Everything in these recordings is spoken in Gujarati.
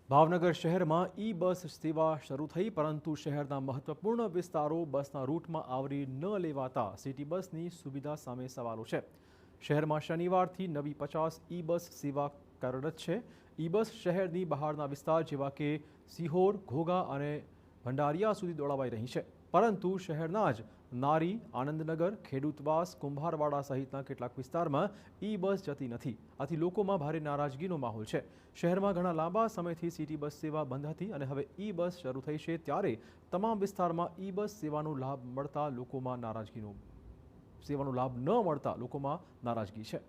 ભાવનગર શહેરમાં ઈ બસ સેવા શરૂ થઈ, પરંતુ શહેરના મહત્વપૂર્ણ વિસ્તારો બસના રૂટમાં આવરી ન લેવાતા સિટી બસની સુવિધા સામે સવાલો છે। શહેરમાં શનિવારથી નવી 50 ઈ બસ સેવા કાર્યરત છે। ઈ બસ શહેરની બહારના વિસ્તાર જેવા કે સિહોર, ઘોઘા અને ભંડારિયા સુધી દોડાવાઈ રહી છે, પરંતુ શહેરના જ નારી, આનંદનગર, ખેડૂતવાસ, કુંભારવાડા સહિતના કેટલાક વિસ્તારમાં ઈ બસ જતી નથી। આથી લોકોમાં ભારે નારાજગીનો માહોલ છે। શહેરમાં ઘણા લાંબા સમયથી સિટી બસ સેવા બંધ હતી અને હવે ઈ બસ શરૂ થઈ છે, ત્યારે તમામ વિસ્તારમાં ઈ બસ સેવાનો લાભ મળતા લોકોમાં નારાજગી છે।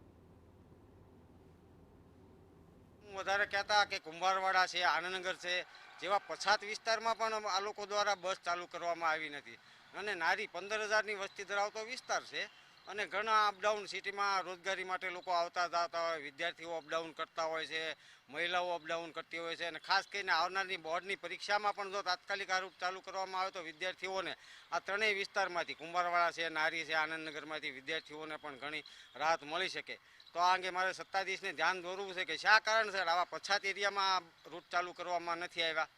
વધારે કહેતા કે કુંભારવાડા છે, આનંદનગર છે જેવા પછાત વિસ્તારમાં પણ આ લોકો દ્વારા બસ ચાલુ કરવામાં આવી નથી અને નારી 15,000ની વસ્તી ધરાવતો વિસ્તાર છે અને ઘણા અપડાઉન સિટીમાં રોજગારી માટે લોકો આવતા જતા હોય, વિદ્યાર્થીઓ અપડાઉન કરતા હોય છે, મહિલાઓ અપડાઉન કરતી હોય છે અને ખાસ કરીને આવનારની બોર્ડની પરીક્ષામાં પણ જો તાત્કાલિક આ રૂટ ચાલુ કરવામાં આવે તો વિદ્યાર્થીઓને આ ત્રણેય વિસ્તારમાંથી કુંભારવાડા છે, નારી છે, આનંદનગરમાંથી વિદ્યાર્થીઓને પણ ઘણી રાહત મળી શકે। તો આ અંગે મારે સત્તાધીશને ધ્યાન દોરવું છે કે શા કારણસર આવા પછાત એરિયામાં રૂટ ચાલુ કરવામાં નથી આવ્યા।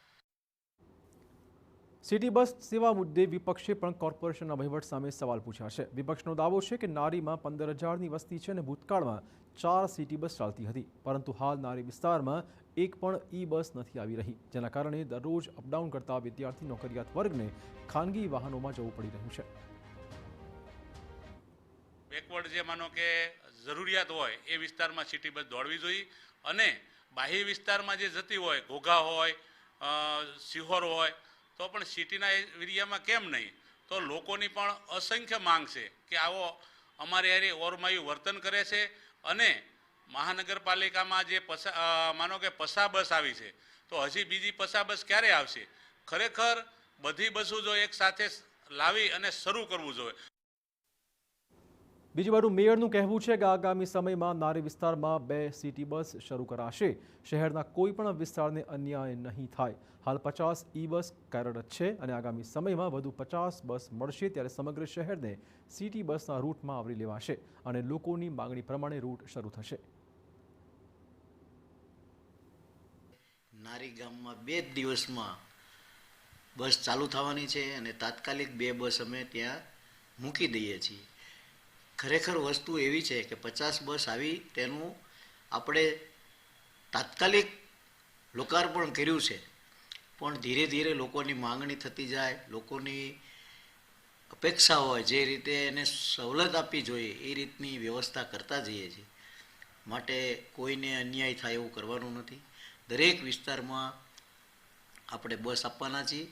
સિટી બસ સેવા મુદ્દે વિપક્ષે પણ કોર્પોરેશનના વહીવટ સામે સવાલ પૂછ્યા છે। વિપક્ષનો દાવો છે કે નારીમાં 15,000ની વસ્તી છે અને ભૂતકાળમાં 4 સિટી બસ ચાલતી હતી, પરંતુ હાલ નારી વિસ્તારમાં એક પણ ઈ બસ નથી આવી રહી, જેના કારણે દરરોજ અપડાઉન કરતા વિદ્યાર્થી નોકરિયાત વર્ગને ખાનગી વાહનોમાં જવું પડી રહ્યું છે। બેકવર્ડ જે માનો કે જરૂરિયાત હોય એ વિસ્તારમાં સિટી બસ દોડવી જોઈએ અને બાહ્ય વિસ્તારમાં જે જતી હોય, ઘોઘા હોય, સિહોર હોય, તો પણ સિટીના એરિયામાં કેમ નહીં? તો લોકોની પણ અસંખ્ય માંગ છે કે આવો અમારે યારે ઓરમાયું વર્તન કરે છે અને મહાનગરપાલિકામાં જે માનો કે પસા બસ આવી છે, તો હજી બીજી પસા બસ ક્યારે આવશે? ખરેખર બધી બસો જો એક સાથે લાવી અને શરૂ કરવું જોઈએ। બીજી બાજુ મેયરનું કહેવું છે કે આગામી સમયમાં નારી વિસ્તારમાં 2 સિટી બસ શરૂ કરાશે। શહેરના કોઈ પણ વિસ્તારને અન્યાય નહીં થાય। હાલ 50 ઈ બસ કાર્યરત છે અને આગામી સમયમાં વધુ 50 બસ મળશે, ત્યારે સમગ્ર શહેરને સિટી બસના રૂટમાં આવરી લેવાશે અને લોકોની માંગણી પ્રમાણે રૂટ શરૂ થશે। નારી ગામમાં 2 દિવસમાં બસ ચાલુ થવાની છે અને તાત્કાલિક 2 બસ અમે ત્યાં મૂકી દઈએ છીએ। ખરેખર વસ્તુ એવી છે કે 50 બસ આવી તેનું આપણે તાત્કાલિક લોકાર્પણ કર્યું છે, પણ ધીરે ધીરે લોકોની માંગણી થતી જાય, લોકોની અપેક્ષા હોય જે રીતે એને સવલત આપવી જોઈએ એ રીતની વ્યવસ્થા કરતા જઈએ છીએ। માટે કોઈને અન્યાય થાય એવું કરવાનું નથી। દરેક વિસ્તારમાં આપણે બસ આપવાના છીએ।